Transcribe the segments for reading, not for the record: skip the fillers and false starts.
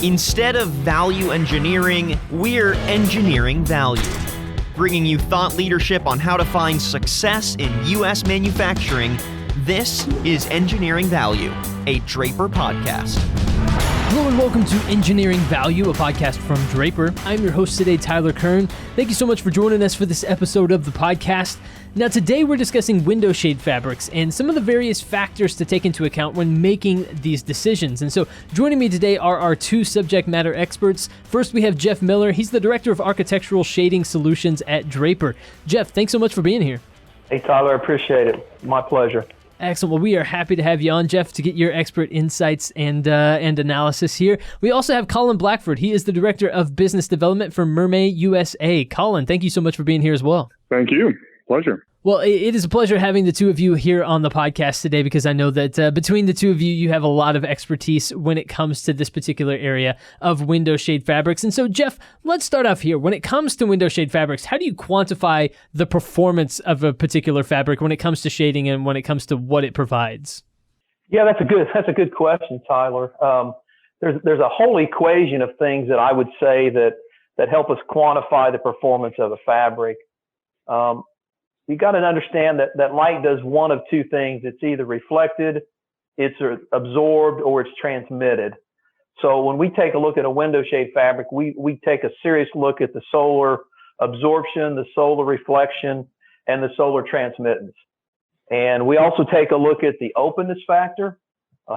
Instead of value engineering, we're engineering value. Bringing you thought leadership on how to find success in U.S. manufacturing, this is Engineering Value, a Draper podcast. Hello and welcome to Engineering Value, a podcast from Draper. I'm your host today, Tyler Kern. Thank you so much for joining us for this episode of the podcast. Now today we're discussing window shade fabrics and some of the various factors to take into account when making these decisions. And so joining me today are our two subject matter experts. First we have Jeff Miller. He's the Director of Architectural Shading Solutions at Draper. Jeff, thanks so much for being here. Hey Tyler, appreciate it. My pleasure. Excellent. Well, we are happy to have you on, Jeff, to get your expert insights and analysis here. We also have Colin Blackford. He is the Director of Business Development for Mermet USA. Colin, thank you so much for being here as well. Thank you. Pleasure. Well, it is a pleasure having the two of you here on the podcast today because I know that between the two of you, you have a lot of expertise when it comes to this particular area of window shade fabrics. And so, Jeff, let's start off here. When it comes to window shade fabrics, how do you quantify the performance of a particular fabric when it comes to shading and when it comes to what it provides? Yeah, that's a good question, Tyler. There's a whole equation of things that I would say that help us quantify the performance of a fabric. You got to understand that light does one of two things. It's either reflected, it's absorbed, or it's transmitted. So when we take a look at a window shade fabric, we take a serious look at the solar absorption, the solar reflection, and the solar transmittance. And we also take a look at the openness factor,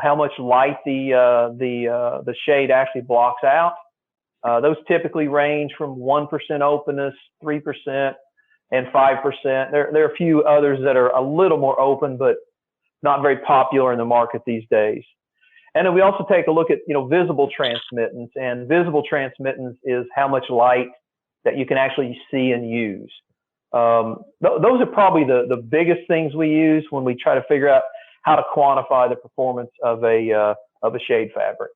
how much light the shade actually blocks out. Those typically range from 1% openness, 3%, and 5%. There are a few others that are a little more open, but not very popular in the market these days. And then we also take a look at, visible transmittance, and visible transmittance is how much light that you can actually see and use. Those are probably the biggest things we use when we try to figure out how to quantify the performance of a shade fabric.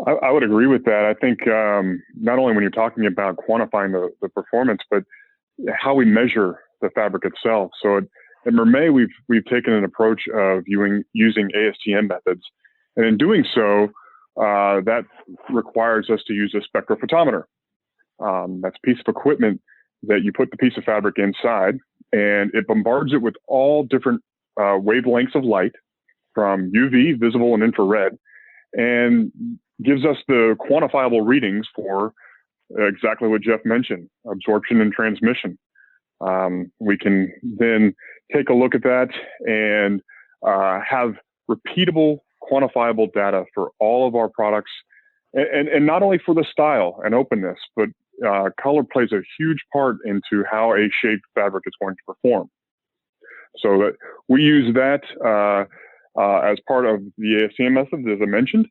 I would agree with that. I think not only when you're talking about quantifying the performance, but how we measure the fabric itself. So at Mermet, we've taken an approach of using ASTM methods. And in doing so, that requires us to use a spectrophotometer. That's a piece of equipment that you put the piece of fabric inside, and it bombards it with all different wavelengths of light from UV, visible, and infrared, and gives us the quantifiable readings for exactly what Jeff mentioned, absorption and transmission. We can then take a look at that and have repeatable, quantifiable data for all of our products, and not only for the style and openness, but color plays a huge part into how a shade fabric is going to perform. So that we use that as part of the ASTM method, as I mentioned,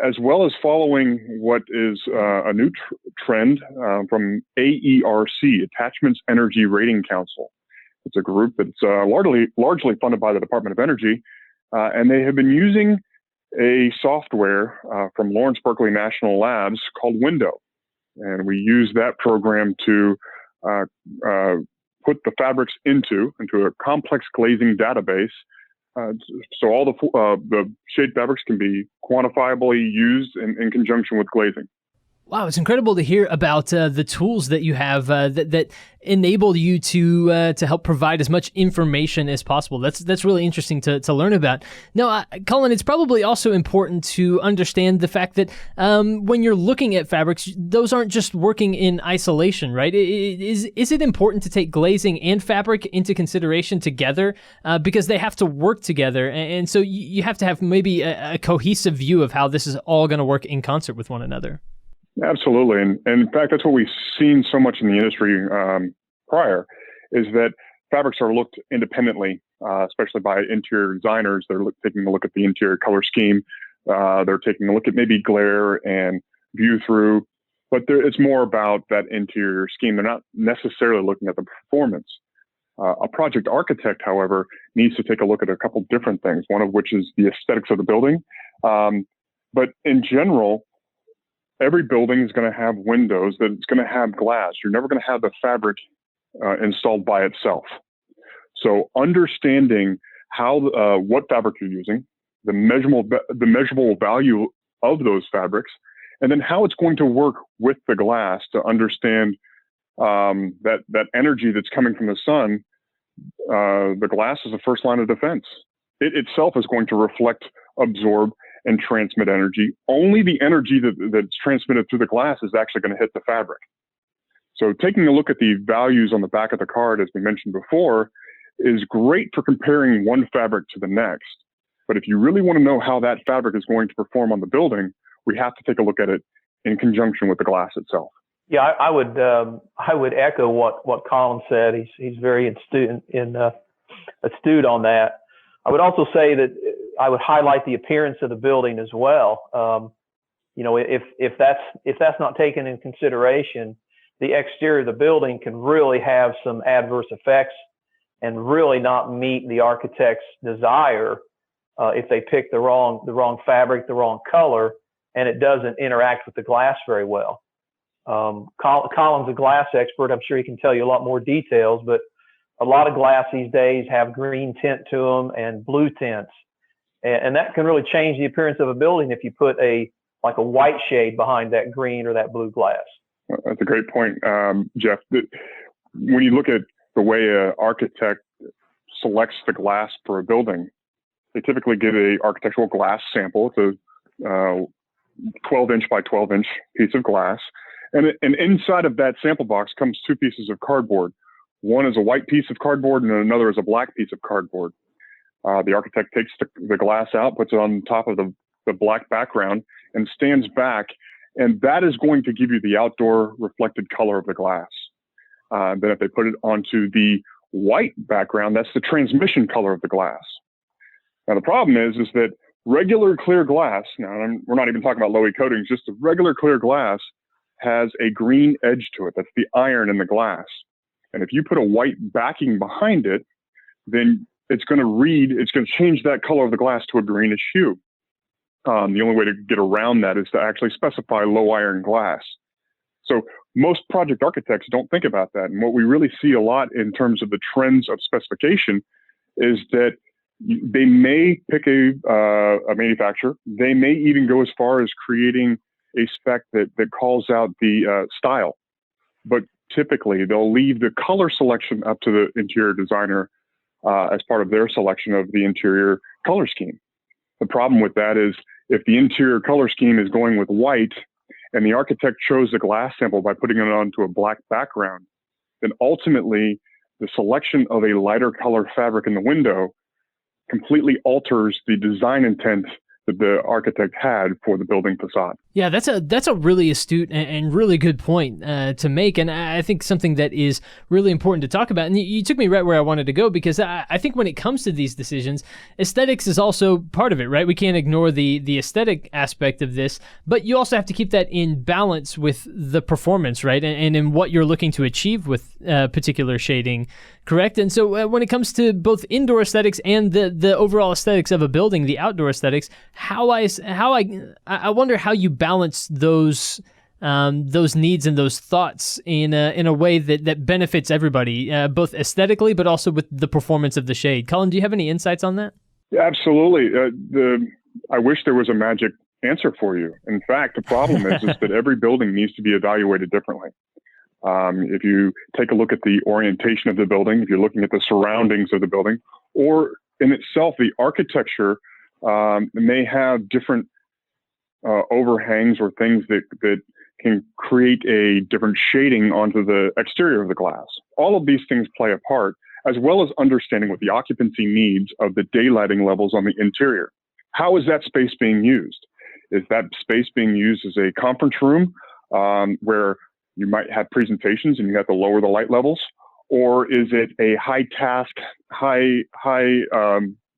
as well as following what is a new trend from AERC, Attachments Energy Rating Council. It's a group that's largely funded by the Department of Energy, and they have been using a software from Lawrence Berkeley National Labs called Window. And we use that program to put the fabrics into a complex glazing database. So all the shade fabrics can be quantifiably used in conjunction with glazing. Wow, it's incredible to hear about the tools that you have that enable you to help provide as much information as possible. That's really interesting to learn about. Now, Colin, it's probably also important to understand the fact that when you're looking at fabrics, those aren't just working in isolation, right? Is it important to take glazing and fabric into consideration together because they have to work together, and so you have to have maybe a cohesive view of how this is all going to work in concert with one another. Absolutely. And in fact, that's what we've seen so much in the industry prior, is that fabrics are looked independently, especially by interior designers. They're taking a look at the interior color scheme. They're taking a look at maybe glare and view through, but it's more about that interior scheme. They're not necessarily looking at the performance. A project architect, however, needs to take a look at a couple different things, one of which is the aesthetics of the building. But in general, every building is going to have windows, that it's going to have glass. You're never going to have the fabric installed by itself. So understanding what fabric you're using, the measurable value of those fabrics, and then how it's going to work with the glass to understand that energy that's coming from the sun. The glass is the first line of defense. It itself is going to reflect, absorb, and transmit energy. Only the energy that's transmitted through the glass is actually going to hit the fabric. So taking a look at the values on the back of the card, as we mentioned before, is great for comparing one fabric to the next. But if you really want to know how that fabric is going to perform on the building, we have to take a look at it in conjunction with the glass itself. Yeah, I would echo what Colin said. He's very astute on that. I would also say that I would highlight the appearance of the building as well. If that's not taken in consideration, the exterior of the building can really have some adverse effects and really not meet the architect's desire if they pick the wrong fabric, the wrong color, and it doesn't interact with the glass very well. Colin's a glass expert. I'm sure he can tell you a lot more details, but a lot of glass these days have green tint to them and blue tints. And that can really change the appearance of a building if you put a white shade behind that green or that blue glass. That's a great point, Jeff. When you look at the way an architect selects the glass for a building, they typically get an architectural glass sample. It's a 12-inch by 12-inch piece of glass. And inside of that sample box comes two pieces of cardboard. One is a white piece of cardboard and another is a black piece of cardboard. The architect takes the glass out, puts it on top of the black background, and stands back. And that is going to give you the outdoor reflected color of the glass. Then if they put it onto the white background, that's the transmission color of the glass. Now, the problem is that regular clear glass, now we're not even talking about low-E coatings, just the regular clear glass has a green edge to it. That's the iron in the glass. And if you put a white backing behind it, then it's going to change that color of the glass to a greenish hue. The only way to get around that is to actually specify low iron glass. So most project architects don't think about that. And what we really see a lot in terms of the trends of specification is that they may pick a manufacturer. They may even go as far as creating a spec that calls out the style. But typically, they'll leave the color selection up to the interior designer as part of their selection of the interior color scheme. The problem with that is if the interior color scheme is going with white and the architect chose the glass sample by putting it onto a black background, then ultimately the selection of a lighter color fabric in the window completely alters the design intent that the architect had for the building facade. Yeah, that's a really astute and really good point to make, and I think something that is really important to talk about. And you took me right where I wanted to go, because I think when it comes to these decisions, aesthetics is also part of it, right? We can't ignore the aesthetic aspect of this, but you also have to keep that in balance with the performance, right? And in what you're looking to achieve with particular shading, correct? And so when it comes to both indoor aesthetics and the overall aesthetics of a building, the outdoor aesthetics, I wonder how you balance those needs and those thoughts in a way that benefits everybody, both aesthetically but also with the performance of the shade. Colin, do you have any insights on that? Absolutely. I wish there was a magic answer for you. In fact, the problem is that every building needs to be evaluated differently. If you take a look at the orientation of the building, if you're looking at the surroundings of the building, or in itself, the architecture may have different overhangs or things that can create a different shading onto the exterior of the glass. All of these things play a part, as well as understanding what the occupancy needs of the daylighting levels on the interior. How is that space being used? Is that space being used as a conference room where you might have presentations and you have to lower the light levels? Or is it a high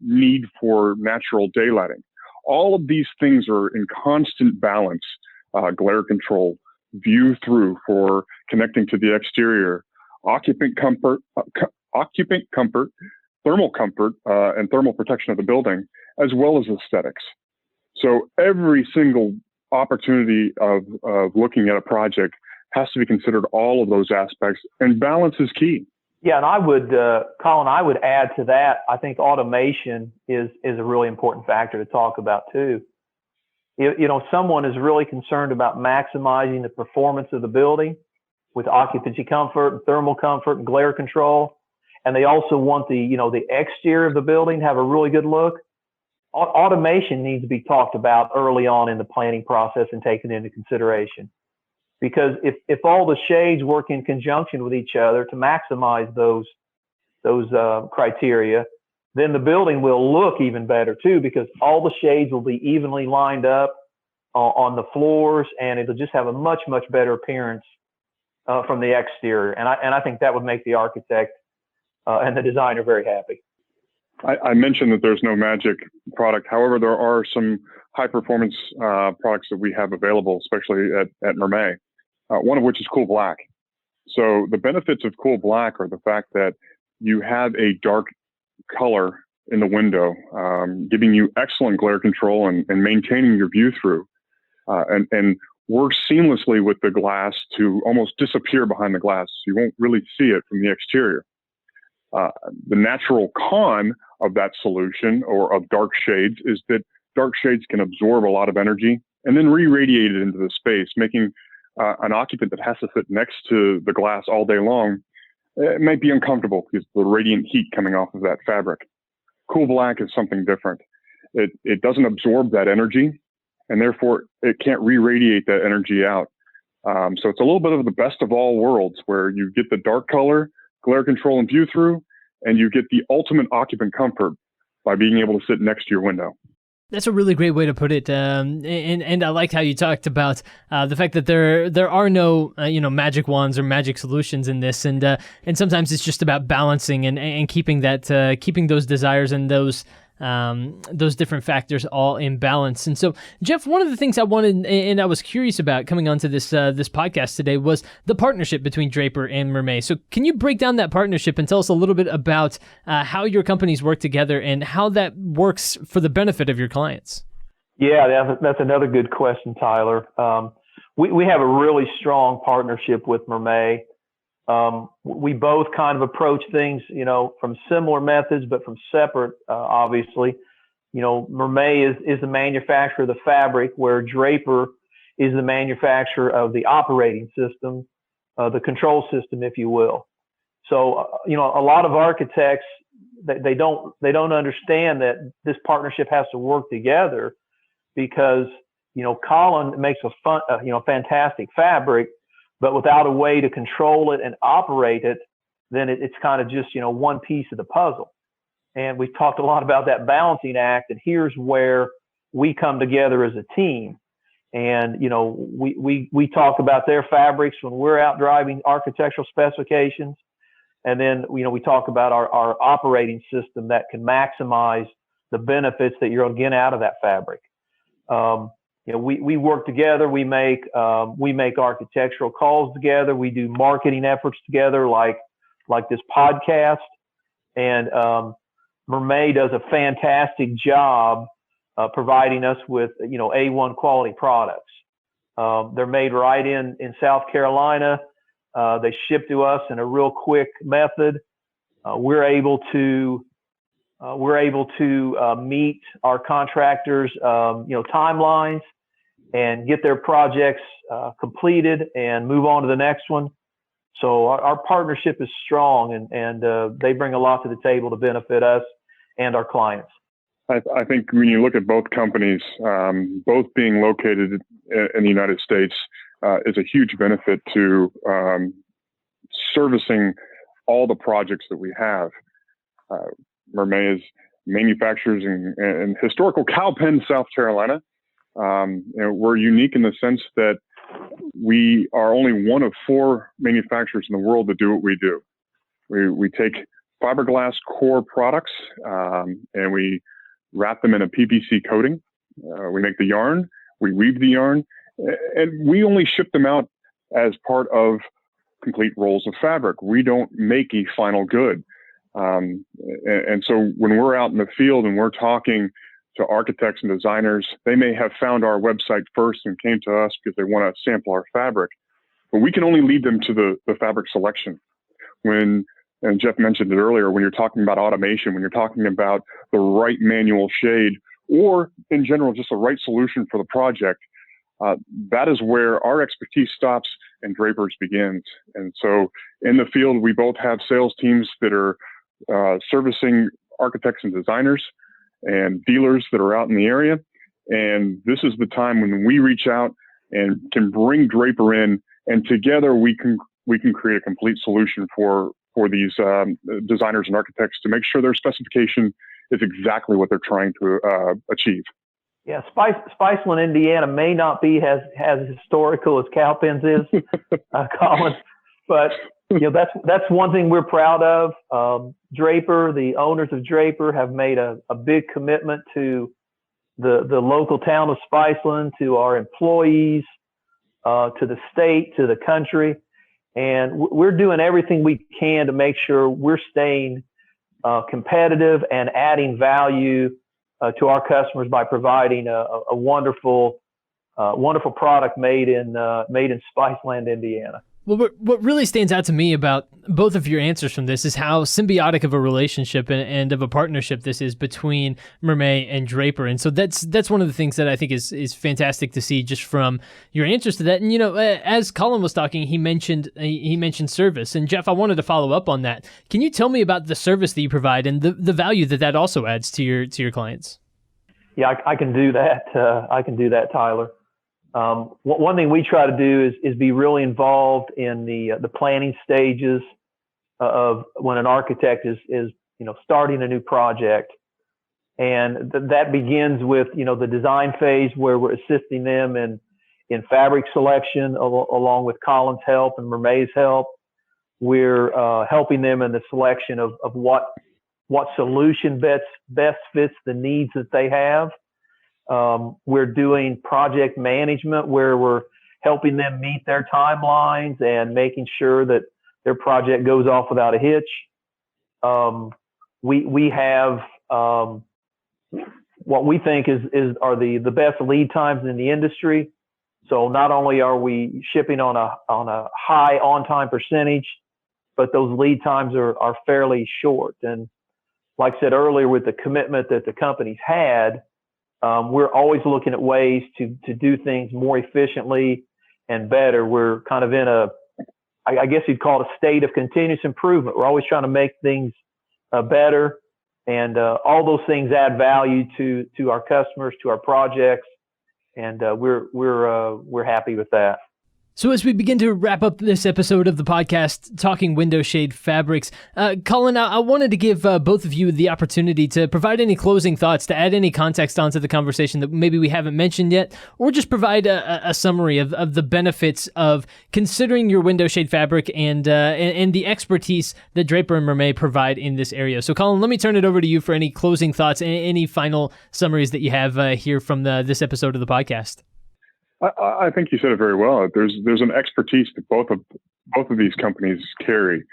need for natural daylighting? All of these things are in constant balance. Glare control, view through for connecting to the exterior, occupant comfort, thermal comfort, and thermal protection of the building, as well as aesthetics. So every single opportunity of looking at a project has to be considered all of those aspects, and balance is key. Yeah, and I would, Colin, I would add to that, I think automation is a really important factor to talk about too. someone is really concerned about maximizing the performance of the building with occupancy comfort, thermal comfort, and glare control, and they also want the exterior of the building to have a really good look, automation needs to be talked about early on in the planning process and taken into consideration. Because if all the shades work in conjunction with each other to maximize those criteria, then the building will look even better too, because all the shades will be evenly lined up on the floors, and it'll just have a much, much better appearance from the exterior. And I think that would make the architect and the designer very happy. I mentioned that there's no magic product. However, there are some high performance products that we have available, especially at Mermet, one of which is Cool Black. So the benefits of Cool Black are the fact that you have a dark color in the window, giving you excellent glare control and maintaining your view through, and works seamlessly with the glass to almost disappear behind the glass. So you won't really see it from the exterior. The natural con of that solution, or of dark shades, is that dark shades can absorb a lot of energy and then re-radiate it into the space, making an occupant that has to sit next to the glass all day long, it might be uncomfortable because of the radiant heat coming off of that fabric. Cool Black is something different. It doesn't absorb that energy, and therefore it can't re-radiate that energy out. So it's a little bit of the best of all worlds, where you get the dark color, glare control, and view through, and you get the ultimate occupant comfort by being able to sit next to your window. That's a really great way to put it, and I liked how you talked about the fact that there are no magic wands or magic solutions in this, and sometimes it's just about balancing and keeping that keeping those desires and those different factors all in balance. And so, Jeff, one of the things I wanted and I was curious about coming onto this podcast today was the partnership between Draper and Mermet. So can you break down that partnership and tell us a little bit about how your companies work together and how that works for the benefit of your clients? Yeah, that's another good question, Tyler. We have a really strong partnership with Mermet. We both kind of approach things, from similar methods, but from separate, obviously. Mermet is the manufacturer of the fabric, where Draper is the manufacturer of the operating system, the control system, if you will. So, a lot of architects, they don't understand that this partnership has to work together, because, Colin makes a fantastic fabric, but without a way to control it and operate it, then it's kind of just, one piece of the puzzle. And we've talked a lot about that balancing act, and here's where we come together as a team. And, we talk about their fabrics when we're out driving architectural specifications. And then, we talk about our operating system that can maximize the benefits that you're going to get out of that fabric. We work together. We make architectural calls together. We do marketing efforts together, like this podcast. And Mermet does a fantastic job providing us with A1 quality products. They're made right in South Carolina. They ship to us in a real quick method. We're able to meet our contractors timelines and get their projects completed and move on to the next one. So our partnership is strong, and they bring a lot to the table to benefit us and our clients. I think when you look at both companies, both being located in the United States, is a huge benefit to servicing all the projects that we have. Mermet is manufacturers in historical Cowpen, South Carolina. We're unique in the sense that we are only one of 4 manufacturers in the world that do what we do. We take fiberglass core products and we wrap them in a PVC coating. We make the yarn, we weave the yarn, and we only ship them out as part of complete rolls of fabric. We don't make a final good. And so when we're out in the field and we're talking to architects and designers, they may have found our website first and came to us because they want to sample our fabric, but we can only lead them to the fabric selection. And Jeff mentioned it earlier, when you're talking about automation, when you're talking about the right manual shade or in general, just the right solution for the project, that is where our expertise stops and Draper's begins. And so in the field, we both have sales teams that are servicing architects and designers and dealers that are out in the area. And this is the time when we reach out and can bring Draper in, and together we can create a complete solution for these designers and architects to make sure their specification is exactly what they're trying to achieve. Yeah, Spiceland, Indiana may not be as historical as Cowpens is, Colin, but that's one thing we're proud of. Draper, the owners of Draper, have made a big commitment to the local town of Spiceland, to our employees, to the state, to the country, and we're doing everything we can to make sure we're staying competitive and adding value to our customers by providing a wonderful product made in Spiceland, Indiana. Well, what really stands out to me about both of your answers from this is how symbiotic of a relationship and of a partnership this is between Mermet and Draper. And so that's one of the things that I think is fantastic to see just from your answers to that. And, as Colin was talking, he mentioned service. And Jeff, I wanted to follow up on that. Can you tell me about the service that you provide and the value that also adds to your clients? Yeah, I can do that. I can do that, Tyler. One thing we try to do is be really involved in the planning stages of when an architect is starting a new project, and that begins with the design phase, where we're assisting them in fabric selection along with Colin's help and Mermaid's help. We're helping them in the selection of what solution best fits the needs that they have. We're doing project management, where we're helping them meet their timelines and making sure that their project goes off without a hitch. We have what we think are the best lead times in the industry. So not only are we shipping on a high on-time percentage, but those lead times are fairly short. And like I said earlier, with the commitment that the company's had, we're always looking at ways to do things more efficiently and better. We're kind of in I guess you'd call it a state of continuous improvement. We're always trying to make things better, and all those things add value to our customers, to our projects, and we're happy with that. So as we begin to wrap up this episode of the podcast, Talking Window Shade Fabrics, Colin, I wanted to give both of you the opportunity to provide any closing thoughts, to add any context onto the conversation that maybe we haven't mentioned yet, or just provide a summary of the benefits of considering your window shade fabric and the expertise that Draper and Mermet provide in this area. So Colin, let me turn it over to you for any closing thoughts and any final summaries that you have here from this episode of the podcast. I think you said it very well. There's an expertise that both of these companies carry.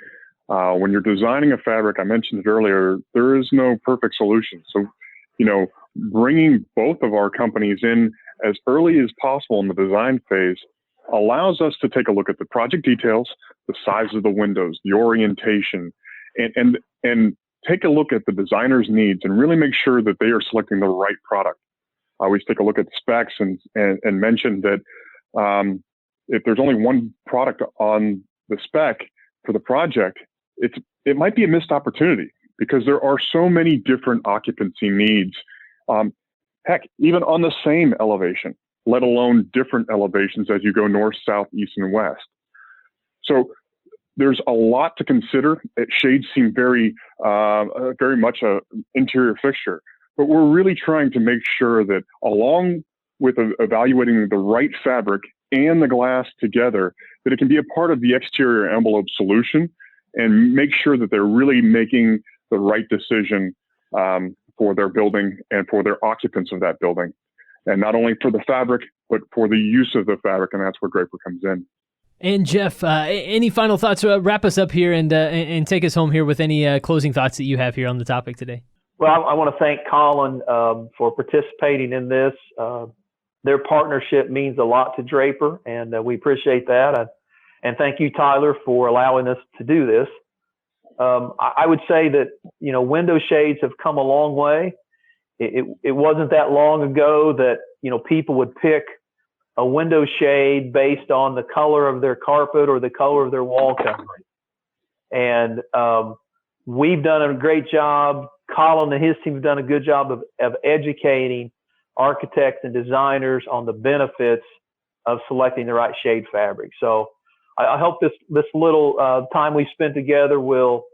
When you're designing a fabric, I mentioned it earlier, there is no perfect solution. So, bringing both of our companies in as early as possible in the design phase allows us to take a look at the project details, the size of the windows, the orientation, and take a look at the designer's needs and really make sure that they are selecting the right product. I always take a look at specs and mention that if there's only one product on the spec for the project, it might be a missed opportunity because there are so many different occupancy needs. Heck, even on the same elevation, let alone different elevations as you go north, south, east, and west. So there's a lot to consider. Shades seem very much an interior fixture. But we're really trying to make sure that along with evaluating the right fabric and the glass together, that it can be a part of the exterior envelope solution and make sure that they're really making the right decision for their building and for their occupants of that building. And not only for the fabric, but for the use of the fabric, and that's where Draper comes in. And Jeff, any final thoughts? Wrap us up here and take us home here with any closing thoughts that you have here on the topic today. Well, I want to thank Colin for participating in this. Their partnership means a lot to Draper, and we appreciate that. And thank you, Tyler, for allowing us to do this. I would say that window shades have come a long way, it wasn't that long ago that, people would pick a window shade based on the color of their carpet or the color of their wall covering. And we've done a great job. Colin and his team have done a good job of educating architects and designers on the benefits of selecting the right shade fabric. So I hope this little time we spent together will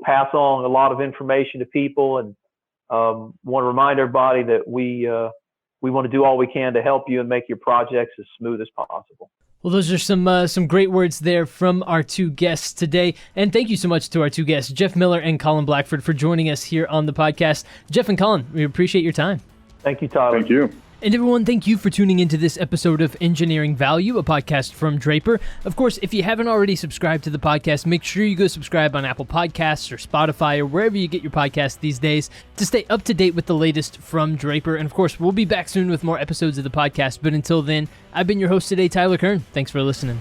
pass on a lot of information to people, and want to remind everybody that we want to do all we can to help you and make your projects as smooth as possible. Well, those are some great words there from our two guests today. And thank you so much to our two guests, Jeff Miller and Colin Blackford, for joining us here on the podcast. Jeff and Colin, we appreciate your time. Thank you, Tyler. Thank you. And everyone, thank you for tuning into this episode of Engineering Value, a podcast from Draper. Of course, if you haven't already subscribed to the podcast, make sure you go subscribe on Apple Podcasts or Spotify or wherever you get your podcasts these days to stay up to date with the latest from Draper. And of course, we'll be back soon with more episodes of the podcast. But until then, I've been your host today, Tyler Kern. Thanks for listening.